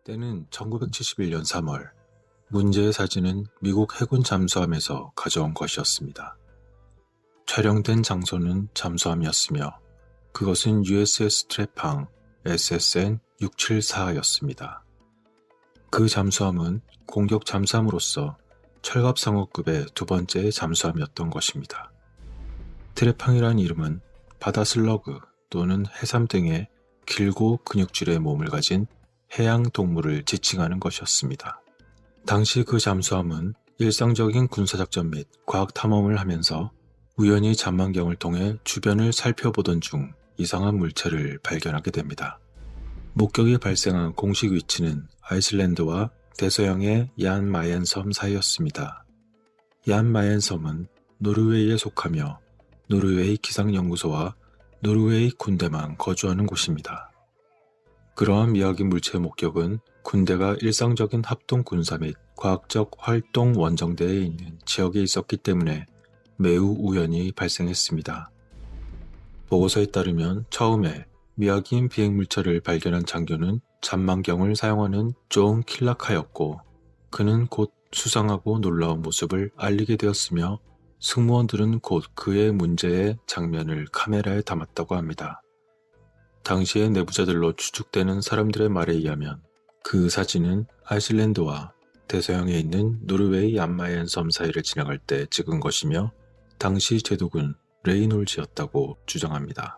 때는 1971년 3월, 문제의 사진은 미국 해군 잠수함에서 가져온 것이었습니다. 촬영된 장소는 잠수함이었으며 그것은 USS 트레팡 SSN-674였습니다. 그 잠수함은 공격 잠수함으로서 철갑상어급의 두 번째 잠수함이었던 것입니다. 트레팡이라는 이름은 바다 슬러그 또는 해삼 등의 길고 근육질의 몸을 가진 해양 동물을 지칭하는 것이었습니다. 당시 그 잠수함은 일상적인 군사작전 및 과학 탐험을 하면서 우연히 잔망경을 통해 주변을 살펴보던 중 이상한 물체를 발견하게 됩니다. 목격이 발생한 공식 위치는 아이슬란드와 대서양의 얀 마옌 섬 사이였습니다. 얀 마옌 섬은 노르웨이에 속하며 노르웨이 기상연구소와 노르웨이 군대만 거주하는 곳입니다. 그러한 미확인 물체의 목격은 군대가 일상적인 합동 군사 및 과학적 활동 원정대에 있는 지역에 있었기 때문에 매우 우연히 발생했습니다. 보고서에 따르면 처음에 미확인 비행물체를 발견한 장교는 잔망경을 사용하는 존 킬라카였고 그는 곧 수상하고 놀라운 모습을 알리게 되었으며 승무원들은 곧 그의 문제의 장면을 카메라에 담았다고 합니다. 당시의 내부자들로 추측되는 사람들의 말에 의하면 그 사진은 아이슬란드와 대서양에 있는 노르웨이 얀마옌 섬 사이를 지나갈 때 찍은 것이며 당시 제독은 레이놀즈였다고 주장합니다.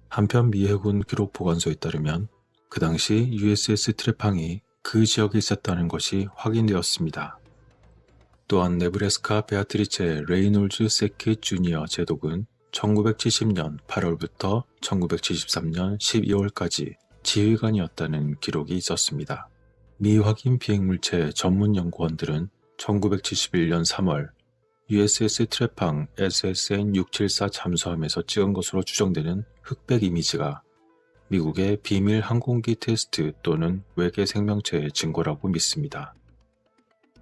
한편 미 해군 기록 보관소에 따르면 그 당시 USS 트레팡이 그 지역에 있었다는 것이 확인되었습니다. 또한 네브래스카 베아트리체 레이놀즈 세킷 주니어 제독은 1970년 8월부터 1973년 12월까지 지휘관이었다는 기록이 있었습니다. 미확인 비행물체 전문 연구원들은 1971년 3월 USS 트레팡 SSN-674 잠수함에서 찍은 것으로 추정되는 흑백 이미지가 미국의 비밀 항공기 테스트 또는 외계 생명체의 증거라고 믿습니다.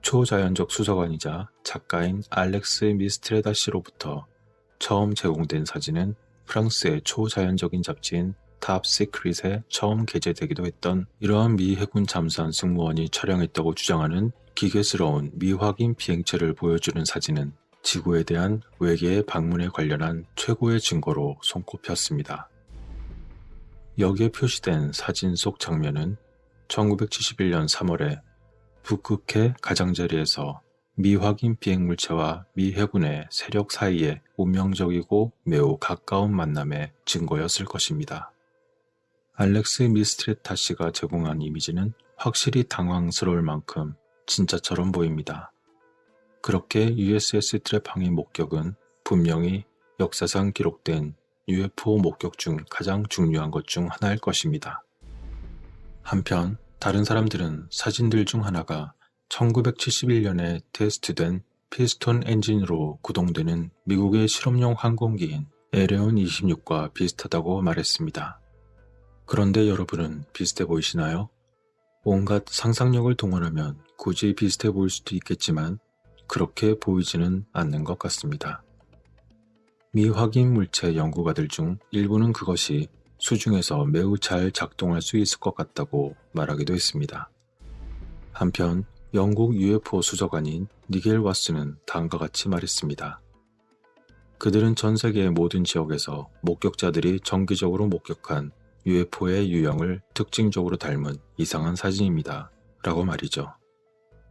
초자연적 수사관이자 작가인 알렉스 미스트레다 씨로부터 처음 제공된 사진은 프랑스의 초자연적인 잡지인 탑 시크릿에 처음 게재되기도 했던 이러한 미 해군 잠수함 승무원이 촬영했다고 주장하는 기괴스러운 미확인 비행체를 보여주는 사진은 지구에 대한 외계의 방문에 관련한 최고의 증거로 손꼽혔습니다. 여기에 표시된 사진 속 장면은 1971년 3월에 북극해 가장자리에서 미확인 비행물체와 미 해군의 세력 사이의 운명적이고 매우 가까운 만남의 증거였을 것입니다. 알렉스 미스트레타 씨가 제공한 이미지는 확실히 당황스러울 만큼 진짜처럼 보입니다. 그렇게 USS 트레팡의 목격은 분명히 역사상 기록된 UFO 목격 중 가장 중요한 것 중 하나일 것입니다. 한편 다른 사람들은 사진들 중 하나가 1971년에 테스트된 피스톤 엔진으로 구동되는 미국의 실험용 항공기인 에레온 26과 비슷하다고 말했습니다. 그런데 여러분은 비슷해 보이시나요? 온갖 상상력을 동원하면 굳이 비슷해 보일 수도 있겠지만 그렇게 보이지는 않는 것 같습니다. 미확인 물체 연구가들 중 일부는 그것이 수중에서 매우 잘 작동할 수 있을 것 같다고 말하기도 했습니다. 한편 영국 UFO 수사관인 니겔 와스는 다음과 같이 말했습니다. 그들은 전 세계의 모든 지역에서 목격자들이 정기적으로 목격한 UFO의 유형을 특징적으로 닮은 이상한 사진입니다. 라고 말이죠.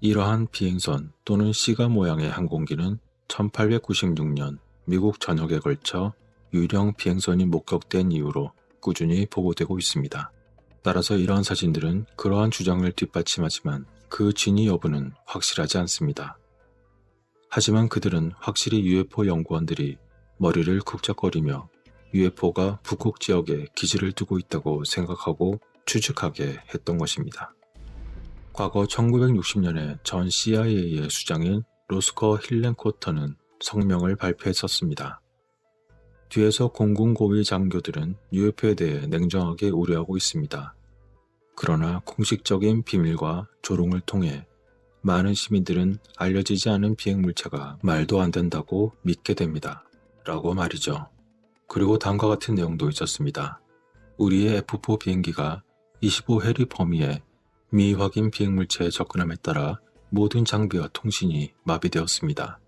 이러한 비행선 또는 시가 모양의 항공기는 1896년 미국 전역에 걸쳐 유령 비행선이 목격된 이후로 꾸준히 보고되고 있습니다. 따라서 이러한 사진들은 그러한 주장을 뒷받침하지만 그 진위 여부는 확실하지 않습니다. 하지만 그들은 확실히 UFO 연구원들이 머리를 쿡적거리며 UFO가 북극 지역에 기지를 두고 있다고 생각하고 추측하게 했던 것입니다. 과거 1960년에 전 CIA의 수장인 로스커 힐렌코터는 성명을 발표했었습니다. 뒤에서 공군 고위 장교들은 UFO에 대해 냉정하게 우려하고 있습니다. 그러나 공식적인 비밀과 조롱을 통해 많은 시민들은 알려지지 않은 비행물체가 말도 안 된다고 믿게 됩니다. 라고 말이죠. 그리고 다음과 같은 내용도 있었습니다. 우리의 F4 비행기가 25해리 범위의 미확인 비행물체에 접근함에 따라 모든 장비와 통신이 마비되었습니다.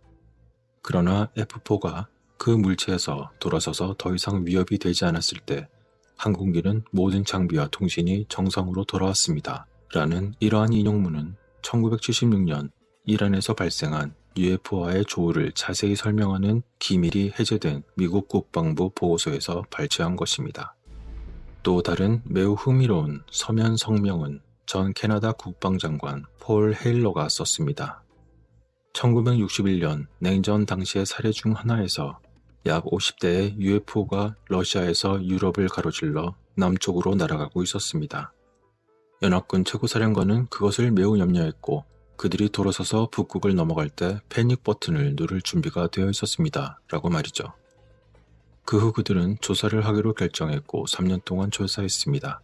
그러나 F4가 그 물체에서 돌아서서 더 이상 위협이 되지 않았을 때 항공기는 모든 장비와 통신이 정상으로 돌아왔습니다. 라는 이러한 인용문은 1976년 이란에서 발생한 UFO와의 조우를 자세히 설명하는 기밀이 해제된 미국 국방부 보고서에서 발췌한 것입니다. 또 다른 매우 흥미로운 서면 성명은 전 캐나다 국방장관 폴 헤일러가 썼습니다. 1961년 냉전 당시의 사례 중 하나에서 약 50대의 UFO가 러시아에서 유럽을 가로질러 남쪽으로 날아가고 있었습니다. 연합군 최고사령관은 그것을 매우 염려했고 그들이 돌아서서 북극을 넘어갈 때 패닉 버튼을 누를 준비가 되어 있었습니다. 라고 말이죠. 그 후 그들은 조사를 하기로 결정했고 3년 동안 조사했습니다.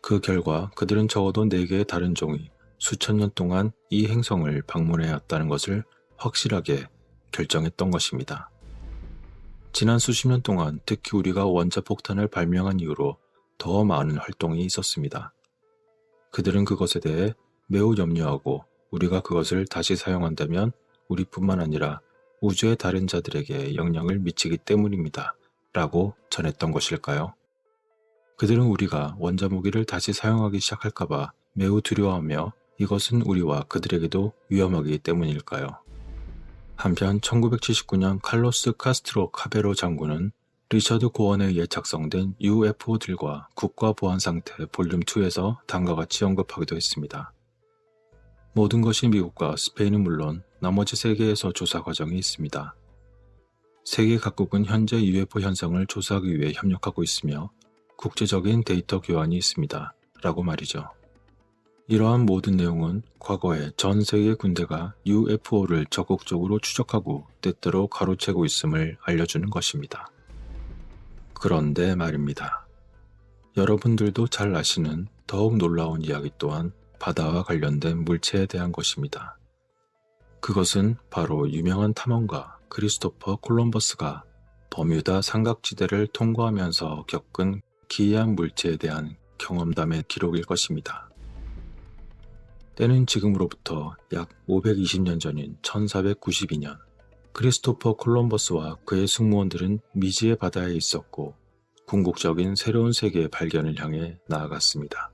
그 결과 그들은 적어도 4개의 다른 종이 수천 년 동안 이 행성을 방문해 왔다는 것을 확실하게 결정했던 것입니다. 지난 수십 년 동안 특히 우리가 원자폭탄을 발명한 이후로 더 많은 활동이 있었습니다. 그들은 그것에 대해 매우 염려하고 우리가 그것을 다시 사용한다면 우리뿐만 아니라 우주의 다른 자들에게 영향을 미치기 때문입니다. 라고 전했던 것일까요? 그들은 우리가 원자무기를 다시 사용하기 시작할까봐 매우 두려워하며 이것은 우리와 그들에게도 위험하기 때문일까요? 한편 1979년 칼로스 카스트로 카베로 장군은 리처드 고언에 의해 작성된 UFO들과 국가보안상태 볼륨 2에서 다음과 같이 언급하기도 했습니다. 모든 것이 미국과 스페인은 물론 나머지 세계에서 조사 과정이 있습니다. 세계 각국은 현재 UFO 현상을 조사하기 위해 협력하고 있으며 국제적인 데이터 교환이 있습니다. 라고 말이죠. 이러한 모든 내용은 과거에 전 세계 군대가 UFO를 적극적으로 추적하고 때때로 가로채고 있음을 알려주는 것입니다. 그런데 말입니다. 여러분들도 잘 아시는 더욱 놀라운 이야기 또한 바다와 관련된 물체에 대한 것입니다. 그것은 바로 유명한 탐험가 크리스토퍼 콜럼버스가 버뮤다 삼각지대를 통과하면서 겪은 기이한 물체에 대한 경험담의 기록일 것입니다. 때는 지금으로부터 약 520년 전인 1492년, 크리스토퍼 콜럼버스와 그의 승무원들은 미지의 바다에 있었고 궁극적인 새로운 세계의 발견을 향해 나아갔습니다.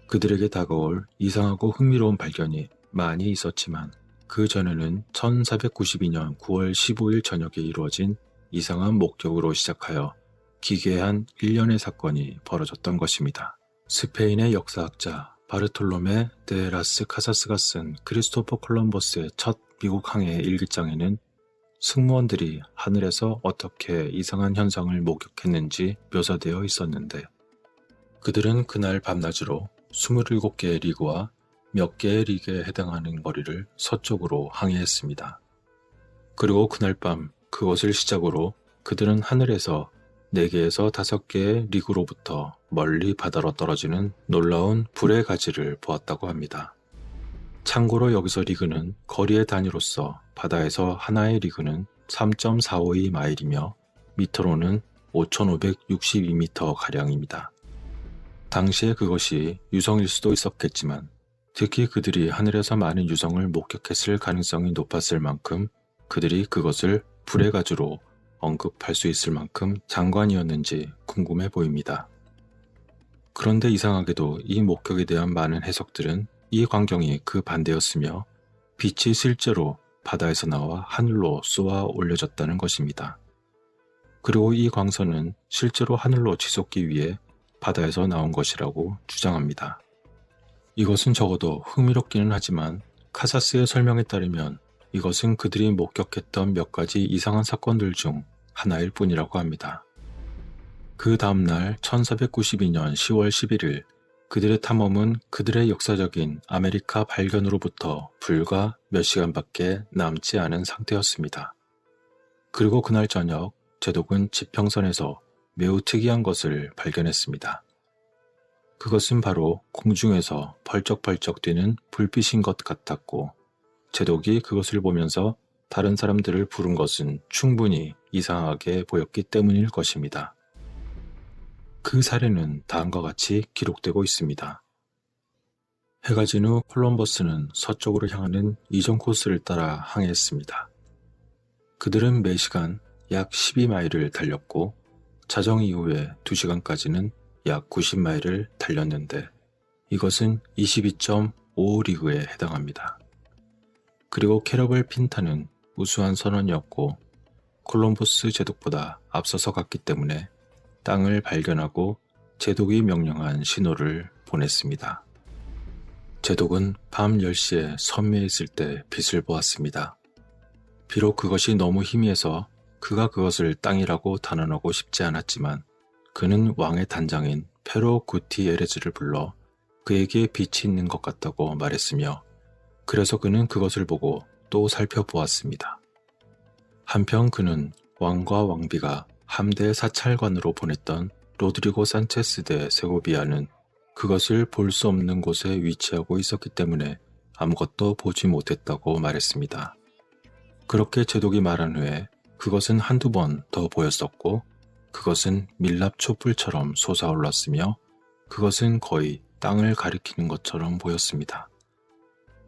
그들에게 다가올 이상하고 흥미로운 발견이 많이 있었지만 그 전에는 1492년 9월 15일 저녁에 이루어진 이상한 목격으로 시작하여 기괴한 일련의 사건이 벌어졌던 것입니다. 스페인의 역사학자 바르톨로메 데 라스 카사스가 쓴 크리스토퍼 콜럼버스의 첫 미국 항해 일기장에는 승무원들이 하늘에서 어떻게 이상한 현상을 목격했는지 묘사되어 있었는데 그들은 그날 밤낮으로 27개의 리그와 몇 개의 리그에 해당하는 거리를 서쪽으로 항해했습니다. 그리고 그날 밤 그것을 시작으로 그들은 하늘에서 4개에서 5개의 리그로부터 멀리 바다로 떨어지는 놀라운 불의 가지를 보았다고 합니다. 참고로 여기서 리그는 거리의 단위로서 바다에서 하나의 리그는 3.452마일이며 미터로는 5,562미터가량입니다. 당시에 그것이 유성일 수도 있었겠지만 특히 그들이 하늘에서 많은 유성을 목격했을 가능성이 높았을 만큼 그들이 그것을 불의 가지로 언급할 수 있을 만큼 장관이었는지 궁금해 보입니다. 그런데 이상하게도 이 목격에 대한 많은 해석들은 이 광경이 그 반대였으며 빛이 실제로 바다에서 나와 하늘로 쏘아 올려졌다는 것입니다. 그리고 이 광선은 실제로 하늘로 치솟기 위해 바다에서 나온 것이라고 주장합니다. 이것은 적어도 흥미롭기는 하지만 카사스의 설명에 따르면 이것은 그들이 목격했던 몇 가지 이상한 사건들 중 하나일 뿐이라고 합니다. 그 다음날 1492년 10월 11일 그들의 탐험은 그들의 역사적인 아메리카 발견으로부터 불과 몇 시간밖에 남지 않은 상태였습니다. 그리고 그날 저녁 제독은 지평선에서 매우 특이한 것을 발견했습니다. 그것은 바로 공중에서 벌쩍벌쩍 뛰는 불빛인 것 같았고 제독이 그것을 보면서 다른 사람들을 부른 것은 충분히 이상하게 보였기 때문일 것입니다. 그 사례는 다음과 같이 기록되고 있습니다. 해가 진 후 콜럼버스는 서쪽으로 향하는 이전 코스를 따라 항해했습니다. 그들은 매시간 약 12마일을 달렸고 자정 이후에 2시간까지는 약 90마일을 달렸는데 이것은 22.5리그에 해당합니다. 그리고 캐러벨 핀타는 우수한 선원이었고 콜럼버스 제독보다 앞서서 갔기 때문에 땅을 발견하고 제독이 명령한 신호를 보냈습니다. 제독은 밤 10시에 섬 위에 있을 때 빛을 보았습니다. 비록 그것이 너무 희미해서 그가 그것을 땅이라고 단언하고 싶지 않았지만 그는 왕의 단장인 페로 구티에레즈를 불러 그에게 빛이 있는 것 같다고 말했으며 그래서 그는 그것을 보고 또 살펴보았습니다. 한편 그는 왕과 왕비가 함대 사찰관으로 보냈던 로드리고 산체스 데 세고비아는 그것을 볼 수 없는 곳에 위치하고 있었기 때문에 아무것도 보지 못했다고 말했습니다. 그렇게 제독이 말한 후에 그것은 한두 번 더 보였었고 그것은 밀랍 촛불처럼 솟아올랐으며 그것은 거의 땅을 가리키는 것처럼 보였습니다.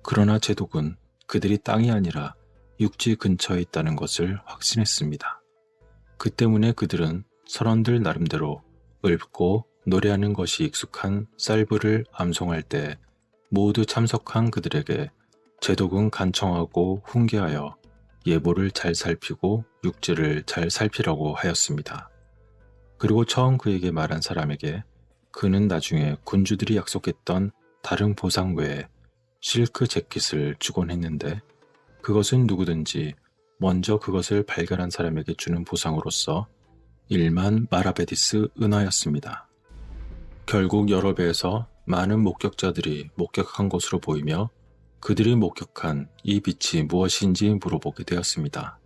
그러나 제독은 그들이 땅이 아니라 육지 근처에 있다는 것을 확신했습니다. 그 때문에 그들은 선원들 나름대로 읊고 노래하는 것이 익숙한 살브를 암송할 때 모두 참석한 그들에게 제독은 간청하고 훈계하여 예보를 잘 살피고 육지를 잘 살피라고 하였습니다. 그리고 처음 그에게 말한 사람에게 그는 나중에 군주들이 약속했던 다른 보상 외에 실크 재킷을 주곤 했는데 그것은 누구든지 먼저 그것을 발견한 사람에게 주는 보상으로서 1만 마라베디스 은하였습니다. 결국 여러 배에서 많은 목격자들이 목격한 것으로 보이며 그들이 목격한 이 빛이 무엇인지 물어보게 되었습니다.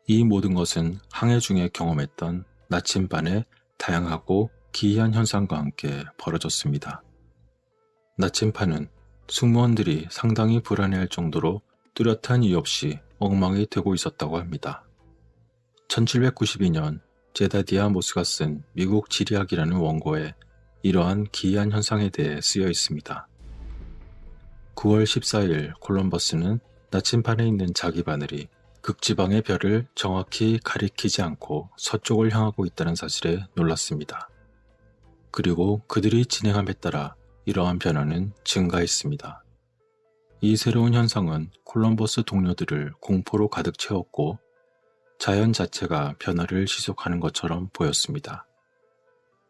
이 모든 것은 항해 중에 경험했던 나침반의 다양하고 기이한 현상과 함께 벌어졌습니다. 나침반은 승무원들이 상당히 불안해할 정도로 뚜렷한 이유 없이 엉망이 되고 있었다고 합니다. 1792년 제다디아 모스가 쓴 미국 지리학이라는 원고에 이러한 기이한 현상에 대해 쓰여 있습니다. 9월 14일 콜럼버스는 나침반에 있는 자기 바늘이 극지방의 별을 정확히 가리키지 않고 서쪽을 향하고 있다는 사실에 놀랐습니다. 그리고 그들이 진행함에 따라 이러한 변화는 증가했습니다. 이 새로운 현상은 콜럼버스 동료들을 공포로 가득 채웠고 자연 자체가 변화를 지속하는 것처럼 보였습니다.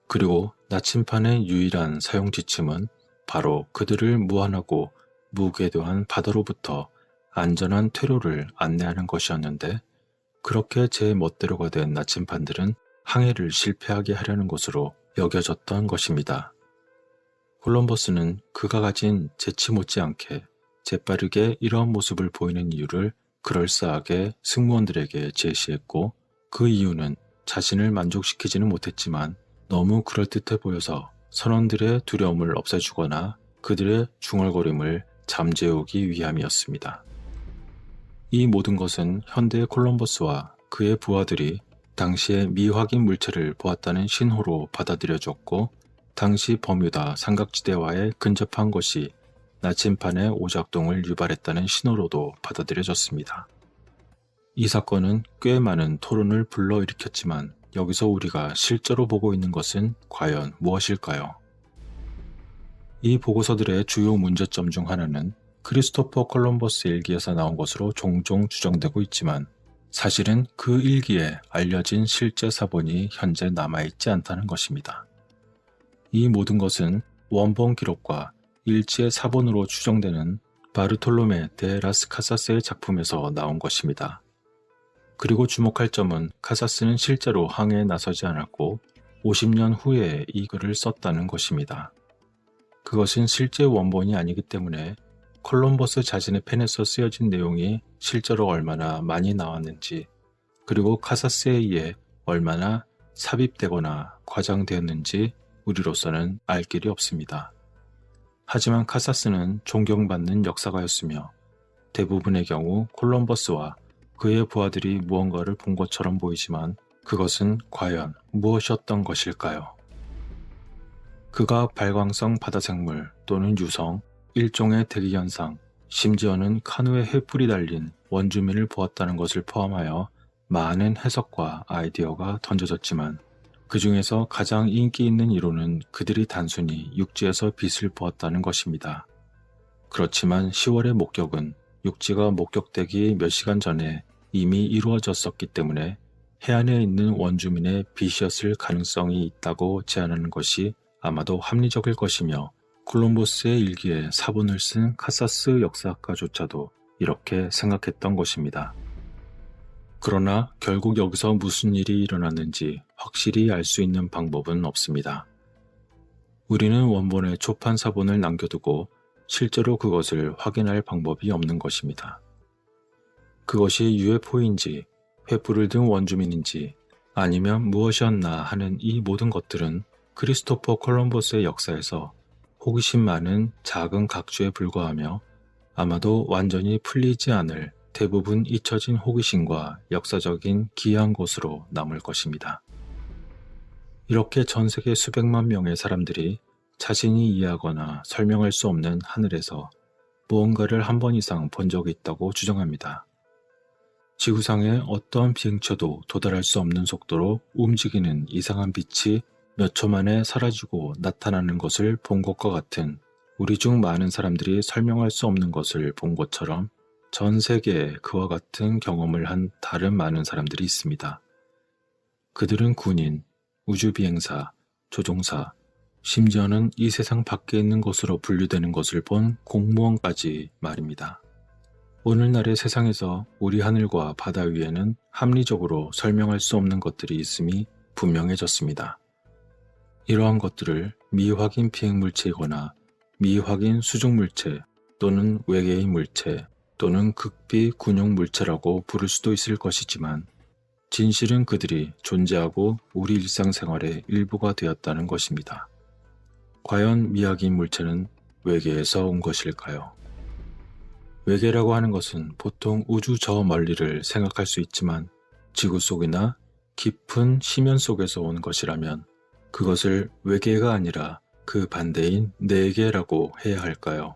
그리고 나침반의 유일한 사용 지침은 바로 그들을 무한하고 무궤도한 바다로부터 안전한 퇴로를 안내하는 것이었는데 그렇게 제 멋대로가 된 나침반들은 항해를 실패하게 하려는 것으로 여겨졌던 것입니다. 콜럼버스는 그가 가진 재치 못지않게 재빠르게 이러한 모습을 보이는 이유를 그럴싸하게 승무원들에게 제시했고 그 이유는 자신을 만족시키지는 못했지만 너무 그럴듯해 보여서 선원들의 두려움을 없애주거나 그들의 중얼거림을 잠재우기 위함이었습니다. 이 모든 것은 현대의 콜럼버스와 그의 부하들이 당시의 미확인 물체를 보았다는 신호로 받아들여졌고 당시 버뮤다 삼각지대와의 근접한 것이 나침반의 오작동을 유발했다는 신호로도 받아들여졌습니다. 이 사건은 꽤 많은 토론을 불러일으켰지만 여기서 우리가 실제로 보고 있는 것은 과연 무엇일까요? 이 보고서들의 주요 문제점 중 하나는 크리스토퍼 콜럼버스 일기에서 나온 것으로 종종 추정되고 있지만 사실은 그 일기에 알려진 실제 사본이 현재 남아있지 않다는 것입니다. 이 모든 것은 원본 기록과 일지의 사본으로 추정되는 바르톨로메 데 라스 카사스의 작품에서 나온 것입니다. 그리고 주목할 점은 카사스는 실제로 항해에 나서지 않았고 50년 후에 이 글을 썼다는 것입니다. 그것은 실제 원본이 아니기 때문에 콜럼버스 자신의 펜에서 쓰여진 내용이 실제로 얼마나 많이 나왔는지 그리고 카사스에 의해 얼마나 삽입되거나 과장되었는지 우리로서는 알 길이 없습니다. 하지만 카사스는 존경받는 역사가였으며 대부분의 경우 콜럼버스와 그의 부하들이 무언가를 본 것처럼 보이지만 그것은 과연 무엇이었던 것일까요? 그가 발광성 바다생물 또는 유성 일종의 대기현상, 심지어는 카누에 횃불이 달린 원주민을 보았다는 것을 포함하여 많은 해석과 아이디어가 던져졌지만 그 중에서 가장 인기 있는 이론은 그들이 단순히 육지에서 빛을 보았다는 것입니다. 그렇지만 10월의 목격은 육지가 목격되기 몇 시간 전에 이미 이루어졌었기 때문에 해안에 있는 원주민의 빛이었을 가능성이 있다고 제안하는 것이 아마도 합리적일 것이며 콜럼버스의 일기에 사본을 쓴 카사스 역사학가조차도 이렇게 생각했던 것입니다. 그러나 결국 여기서 무슨 일이 일어났는지 확실히 알 수 있는 방법은 없습니다. 우리는 원본의 초판 사본을 남겨두고 실제로 그것을 확인할 방법이 없는 것입니다. 그것이 UFO인지 횃불을 든 원주민인지 아니면 무엇이었나 하는 이 모든 것들은 크리스토퍼 콜럼버스의 역사에서 호기심 많은 작은 각주에 불과하며 아마도 완전히 풀리지 않을 대부분 잊혀진 호기심과 역사적인 기이한 것으로 남을 것입니다. 이렇게 전 세계 수백만 명의 사람들이 자신이 이해하거나 설명할 수 없는 하늘에서 무언가를 한 번 이상 본 적이 있다고 주장합니다. 지구상의 어떠한 비행체도 도달할 수 없는 속도로 움직이는 이상한 빛이 몇 초 만에 사라지고 나타나는 것을 본 것과 같은 우리 중 많은 사람들이 설명할 수 없는 것을 본 것처럼 전 세계에 그와 같은 경험을 한 다른 많은 사람들이 있습니다. 그들은 군인, 우주비행사, 조종사, 심지어는 이 세상 밖에 있는 것으로 분류되는 것을 본 공무원까지 말입니다. 오늘날의 세상에서 우리 하늘과 바다 위에는 합리적으로 설명할 수 없는 것들이 있음이 분명해졌습니다. 이러한 것들을 미확인 비행물체이거나 미확인 수중물체 또는 외계인 물체 또는 극비 군용 물체라고 부를 수도 있을 것이지만 진실은 그들이 존재하고 우리 일상생활의 일부가 되었다는 것입니다. 과연 미확인 물체는 외계에서 온 것일까요? 외계라고 하는 것은 보통 우주 저 멀리를 생각할 수 있지만 지구 속이나 깊은 심연 속에서 온 것이라면 그것을 외계가 아니라 그 반대인 내계라고 해야 할까요?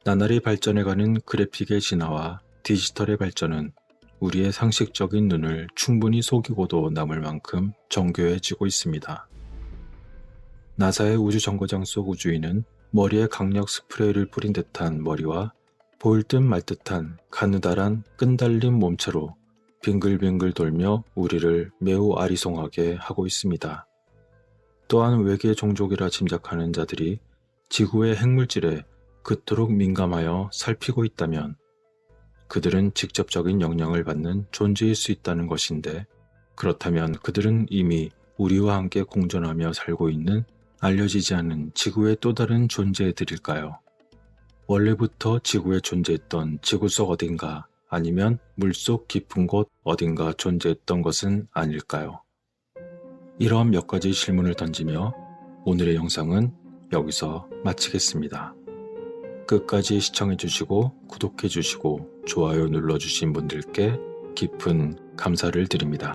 나날이 발전해가는 그래픽의 진화와 디지털의 발전은 우리의 상식적인 눈을 충분히 속이고도 남을 만큼 정교해지고 있습니다. 나사의 우주정거장 속 우주인은 머리에 강력 스프레이를 뿌린 듯한 머리와 보일 듯 말 듯한 가느다란 끈달린 몸체로 빙글빙글 돌며 우리를 매우 아리송하게 하고 있습니다. 또한 외계 종족이라 짐작하는 자들이 지구의 핵물질에 그토록 민감하여 살피고 있다면 그들은 직접적인 영향을 받는 존재일 수 있다는 것인데 그렇다면 그들은 이미 우리와 함께 공존하며 살고 있는 알려지지 않은 지구의 또 다른 존재들일까요? 원래부터 지구에 존재했던 지구 속 어딘가 아니면 물속 깊은 곳 어딘가 존재했던 것은 아닐까요? 이러한 몇 가지 질문을 던지며 오늘의 영상은 여기서 마치겠습니다. 끝까지 시청해주시고 구독해주시고 좋아요 눌러주신 분들께 깊은 감사를 드립니다.